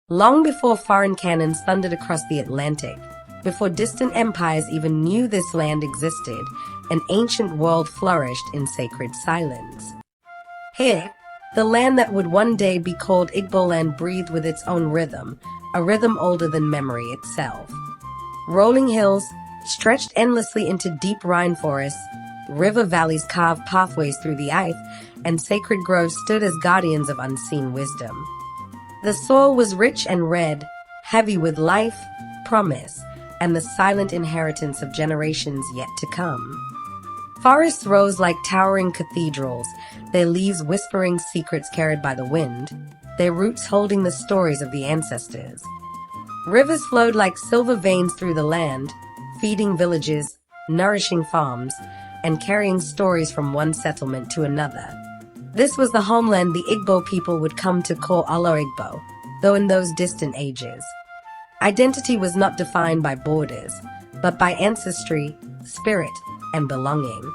Long before foreign cannons thundered across the Atlantic, before distant empires even knew this land existed, an ancient world flourished in sacred silence. Here, the land that would one day be called Igbo land breathed with its own rhythm, a rhythm older than memory itself. Rolling hills stretched endlessly into deep Rhine forests, river valleys carved pathways through the earth, and sacred groves stood as guardians of unseen wisdom. The soil was rich and red, heavy with life, promise, and the silent inheritance of generations yet to come. Forests rose like towering cathedrals, their leaves whispering secrets carried by the wind, their roots holding the stories of the ancestors. Rivers flowed like silver veins through the land, feeding villages, nourishing farms, and carrying stories from one settlement to another. This was the homeland the Igbo people would come to call Ala Igbo, though in those distant ages. Identity was not defined by borders, but by ancestry, spirit, and belonging.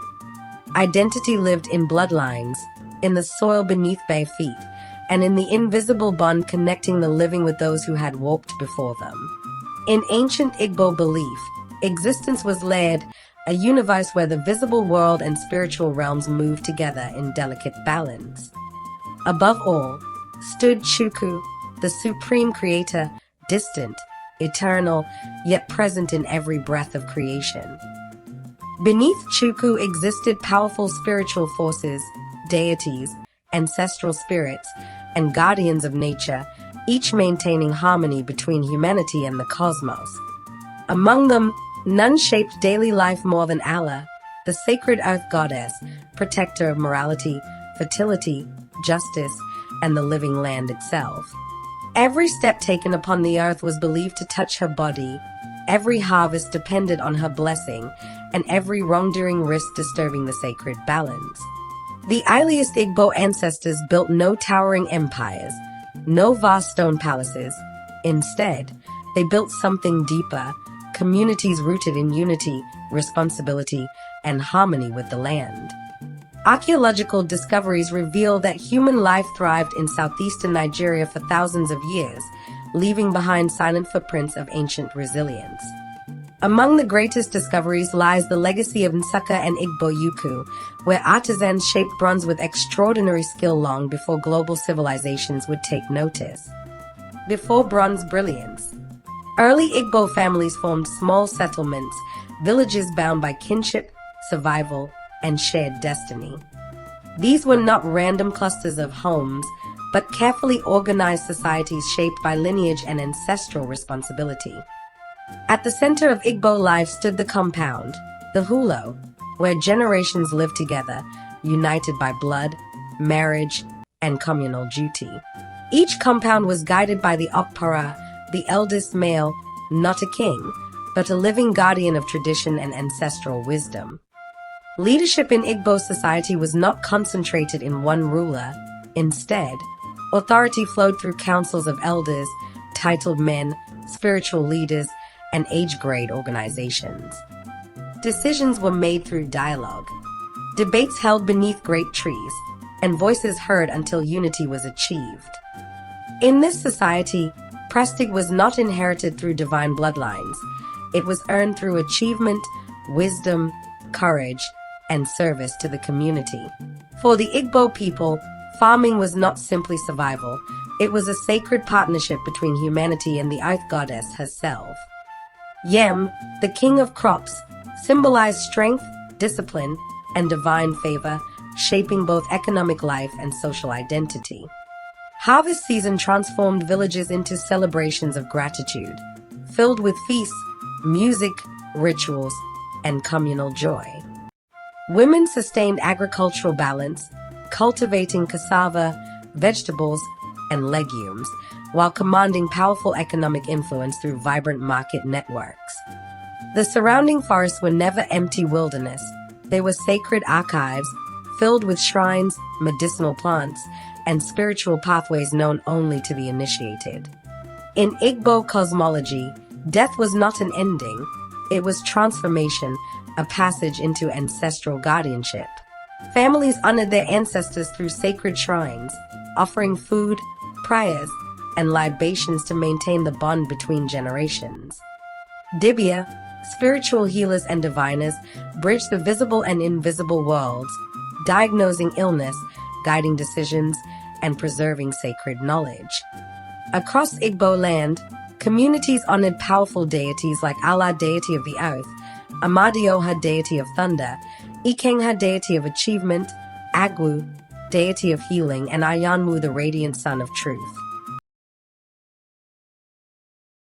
Identity lived in bloodlines, in the soil beneath bare feet, and in the invisible bond connecting the living with those who had walked before them. In ancient Igbo belief, existence was layered, a universe where the visible world and spiritual realms moved together in delicate balance. Above all, stood Chukwu, the supreme creator, distant, eternal, yet present in every breath of creation. Beneath Chukwu existed powerful spiritual forces, deities, ancestral spirits, and guardians of nature, each maintaining harmony between humanity and the cosmos. Among them, none shaped daily life more than Allah, the sacred earth goddess, protector of morality, fertility, justice, and the living land itself. Every step taken upon the earth was believed to touch her body, every harvest depended on her blessing, and every wrongdoing risked disturbing the sacred balance. The earliest Igbo ancestors built no towering empires, no vast stone palaces. Instead, they built something deeper, communities rooted in unity, responsibility, and harmony with the land. Archaeological discoveries reveal that human life thrived in southeastern Nigeria for thousands of years, leaving behind silent footprints of ancient resilience. Among the greatest discoveries lies the legacy of Nsukka and Igbo Ukwu, where artisans shaped bronze with extraordinary skill long before global civilizations would take notice. Before bronze brilliance, early Igbo families formed small settlements, villages bound by kinship, survival, and shared destiny. These were not random clusters of homes, but carefully organized societies shaped by lineage and ancestral responsibility. At the center of Igbo life stood the compound, the hulo, where generations lived together, united by blood, marriage, and communal duty. Each compound was guided by the Okpara, the eldest male, not a king, but a living guardian of tradition and ancestral wisdom. Leadership in Igbo society was not concentrated in one ruler. Instead, authority flowed through councils of elders, titled men, spiritual leaders, and age-grade organizations. Decisions were made through dialogue, debates held beneath great trees, and voices heard until unity was achieved. In this society, prestige was not inherited through divine bloodlines. It was earned through achievement, wisdom, courage, and service to the community. For the Igbo people, farming was not simply survival. It was a sacred partnership between humanity and the earth goddess herself. Yam, the king of crops, symbolized strength, discipline, and divine favor, shaping both economic life and social identity. Harvest season transformed villages into celebrations of gratitude, filled with feasts, music, rituals, and communal joy. Women sustained agricultural balance, cultivating cassava, vegetables, and legumes, while commanding powerful economic influence through vibrant market networks. The surrounding forests were never empty wilderness. They were sacred archives, filled with shrines, medicinal plants, and spiritual pathways known only to the initiated. In Igbo cosmology, death was not an ending. It was transformation, a passage into ancestral guardianship. Families honored their ancestors through sacred shrines, offering food, prayers, and libations to maintain the bond between generations. Dibia, spiritual healers and diviners, bridge the visible and invisible worlds, diagnosing illness, guiding decisions, and preserving sacred knowledge. Across Igbo land, communities honored powerful deities like Allah, deity of the earth, Amadioha, deity of thunder, Ikengha, deity of achievement, Agwu, deity of healing, and Ayanwu, the radiant sun of truth.